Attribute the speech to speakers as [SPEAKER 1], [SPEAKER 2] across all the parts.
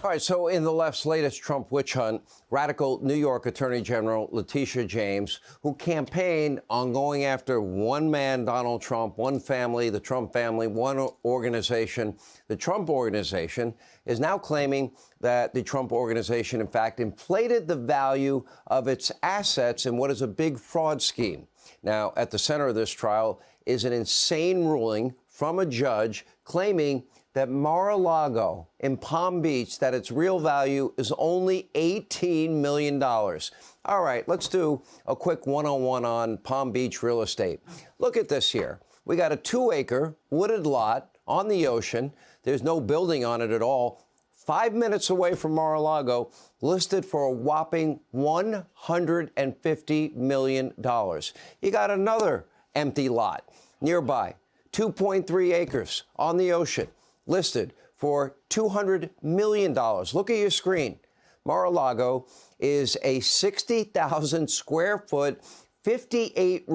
[SPEAKER 1] All right, so in the left's latest Trump witch hunt, radical New York Attorney General Letitia James, who campaigned on going after one man, Donald Trump, one family, the Trump family, one organization, the Trump Organization, is now claiming that the Trump Organization, in fact, inflated the value of its assets in what is a big fraud scheme. Now, at the center of this trial is an insane ruling from a judge claiming that Mar-a-Lago in Palm Beach, that its real value is only $18 million. All right, let's do a quick one-on-one on Palm Beach real estate. Look at this here. We got a 2-acre wooded lot on the ocean. There's no building on it at all. 5 minutes away from Mar-a-Lago, listed for a whopping $150 million. You got another empty lot nearby, 2.3 acres on the ocean, listed for $200 million. Look at your screen. Mar-a-Lago is a 60,000 square foot, 58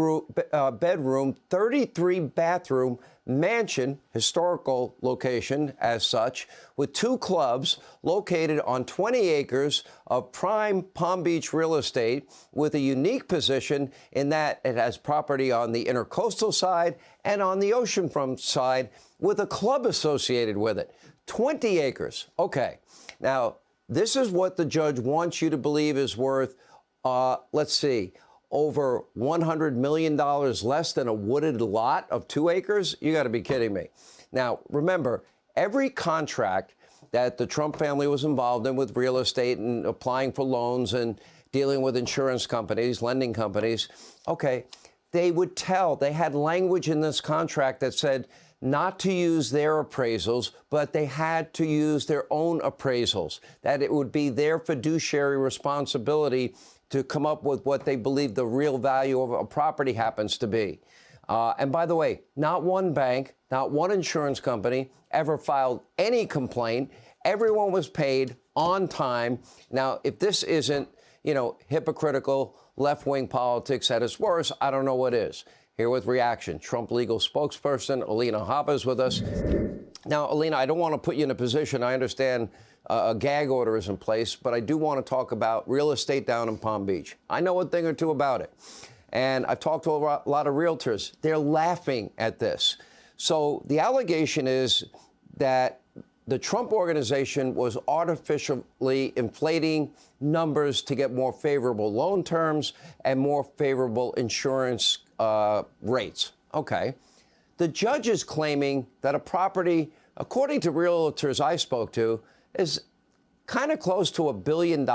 [SPEAKER 1] bedroom, 33 bathroom mansion, historical location as such, with 2 clubs located on 20 acres of prime Palm Beach real estate, with a unique position in that it has property on the intercoastal side and on the oceanfront side, with a club associated with it. 20 acres. Okay. Now, this is what the judge wants you to believe is worth, let's see, over $100 million less than a wooded lot of 2 acres? You got to be kidding me. Now, remember, every contract that the Trump family was involved in with real estate and applying for loans and dealing with insurance companies, lending companies, okay, they had language in this contract that said not to use their appraisals, but they had to use their own appraisals, that it would be their fiduciary responsibility to come up with what they believe the real value of a property happens to be. And by the way, not one bank, not one insurance company ever filed any complaint. Everyone was paid on time. Now, if this isn't, hypocritical left-wing politics at its worst, I don't know what is. Here with reaction, Trump legal spokesperson Alina Habba is with us. Now, Alina, I don't want to put you in a position, I understand a gag order is in place, but I do want to talk about real estate down in Palm Beach. I know a thing or two about it. And I've talked to a lot of realtors. They're laughing at this. So the allegation is that the Trump Organization was artificially inflating numbers to get more favorable loan terms and more favorable insurance rates. Okay. The judge is claiming that a property, according to realtors I spoke to, is kind of close to $1 billion,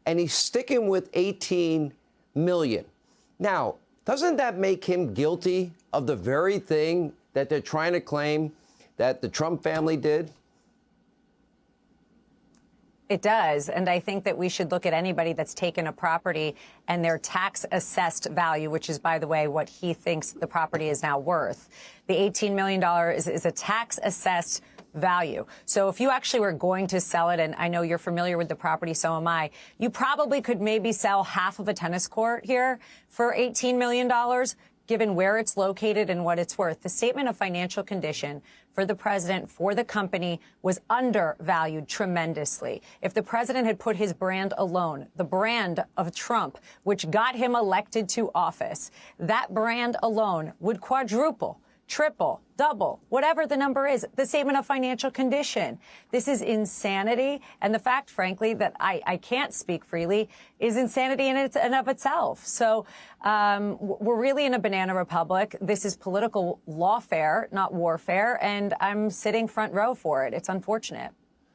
[SPEAKER 1] and he's sticking with $18 million. Now, doesn't that make him guilty of the very thing that they're trying to claim that the Trump family did?
[SPEAKER 2] It does. And I think that we should look at anybody that's taken a property and their tax assessed value, which is, by the way, what he thinks the property is now worth. The $18 million is a tax assessed value. So if you actually were going to sell it, and I know you're familiar with the property, so am I, you probably could maybe sell half of a tennis court here for $18 million. Given where it's located and what it's worth. The statement of financial condition for the president, for the company, was undervalued tremendously. If the president had put his brand alone, the brand of Trump, which got him elected to office, that brand alone would quadruple, triple, double, whatever the number is, the statement of financial condition. This is insanity. And the fact, frankly, that I can't speak freely is insanity in and of itself. So we're really in a banana republic. This is political lawfare, not warfare. And I'm sitting front row for it. It's unfortunate.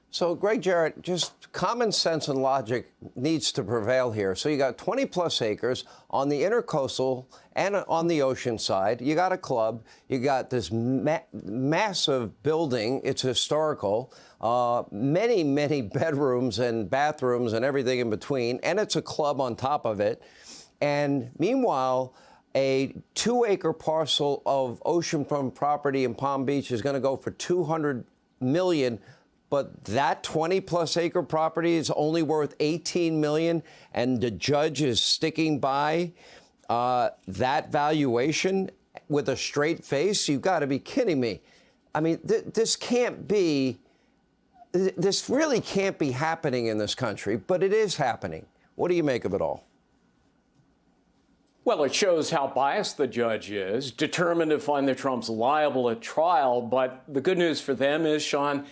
[SPEAKER 1] So, Greg Jarrett, just common sense and logic needs to prevail here. So you got 20-plus acres on the intercoastal and on the ocean side. You got a club. You got this massive building. It's historical. Many, many bedrooms and bathrooms and everything in between. And it's a club on top of it. And meanwhile, a 2-acre parcel of oceanfront property in Palm Beach is going to go for $200 million. But that 20-plus acre property is only worth $18 million, and the judge is sticking by that valuation with a straight face. You've got to be kidding me. I mean, this can't be This really can't be happening in this country, but it is happening. What do you make of it all?
[SPEAKER 3] Well, it shows how biased the judge is, determined to find the Trumps liable at trial. But the good news for them is, Sean,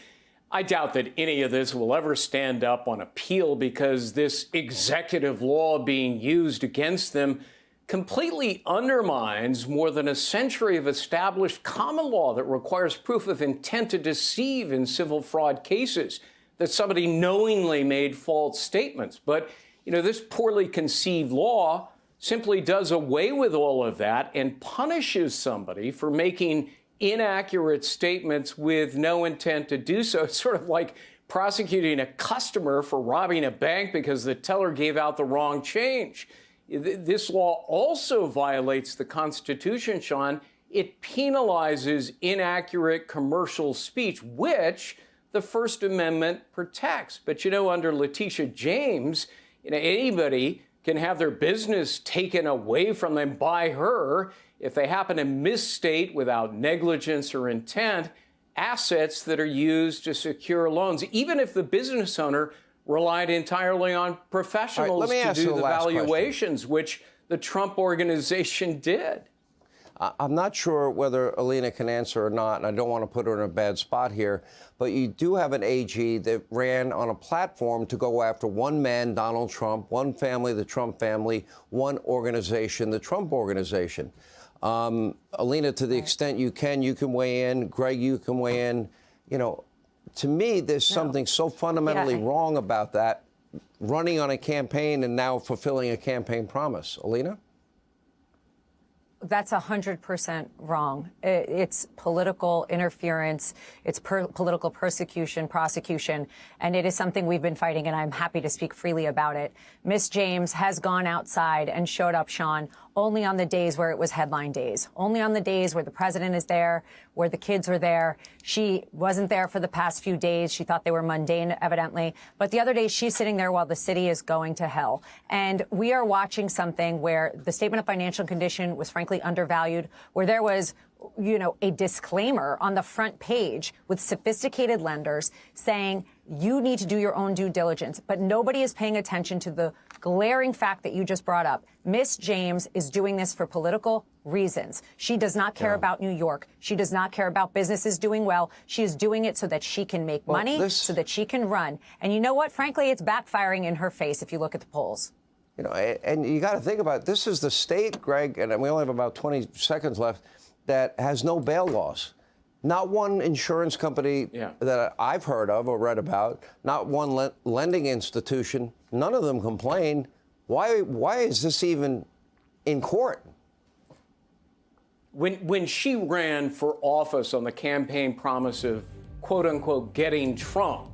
[SPEAKER 3] I doubt that any of this will ever stand up on appeal because this executive law being used against them completely undermines more than a century of established common law that requires proof of intent to deceive in civil fraud cases, that somebody knowingly made false statements. But, this poorly conceived law simply does away with all of that and punishes somebody for making inaccurate statements with no intent to do so. It's sort of like prosecuting a customer for robbing a bank because the teller gave out the wrong change. This law also violates the Constitution, Sean. It penalizes inaccurate commercial speech, which the First Amendment protects. But, under Letitia James, anybody can have their business taken away from them by her if they happen to misstate without negligence or intent assets that are used to secure loans, even if the business owner relied entirely on professionals to do the valuations, which the Trump organization did.
[SPEAKER 1] I'm not sure whether Alina can answer or not, and I don't want to put her in a bad spot here, but you do have an AG that ran on a platform to go after one man, Donald Trump, one family, the Trump family, one organization, the Trump organization. Alina, to the extent you can weigh in. Greg, you can weigh in. To me, there's something so fundamentally wrong about that, running on a campaign and now fulfilling a campaign promise. Alina?
[SPEAKER 2] That's 100% wrong. It's political interference. It's political persecution, prosecution, and it is something we've been fighting, and I'm happy to speak freely about it. Miss James has gone outside and showed up, Sean, only on the days where it was headline days, only on the days where the president is there, where the kids were there. She wasn't there for the past few days. She thought they were mundane, evidently. But the other day, she's sitting there while the city is going to hell. And we are watching something where the statement of financial condition was frankly undervalued, where there was a disclaimer on the front page with sophisticated lenders saying you need to do your own due diligence. But nobody is paying attention to the glaring fact that you just brought up. Miss James is doing this for political reasons. She does not care about New York. She does not care about businesses doing well. She is doing it so that she can make money, so that she can run. And you know what? Frankly, it's backfiring in her face if you look at the polls.
[SPEAKER 1] And you got to think about it. This is the state, Greg, and we only have about 20 seconds left, that has no bail laws. Not one insurance company that I've heard of or read about, not one lending institution, none of them complain. Why is this even in court?
[SPEAKER 3] When she ran for office on the campaign promise of, quote unquote, getting Trump,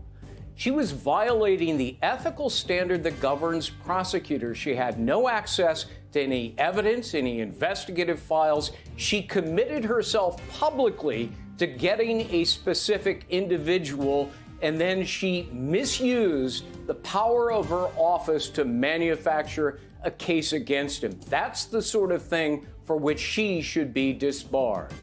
[SPEAKER 3] she was violating the ethical standard that governs prosecutors. She had no access to any evidence, any investigative files. She committed herself publicly to getting a specific individual, and then she misused the power of her office to manufacture a case against him. That's the sort of thing for which she should be disbarred.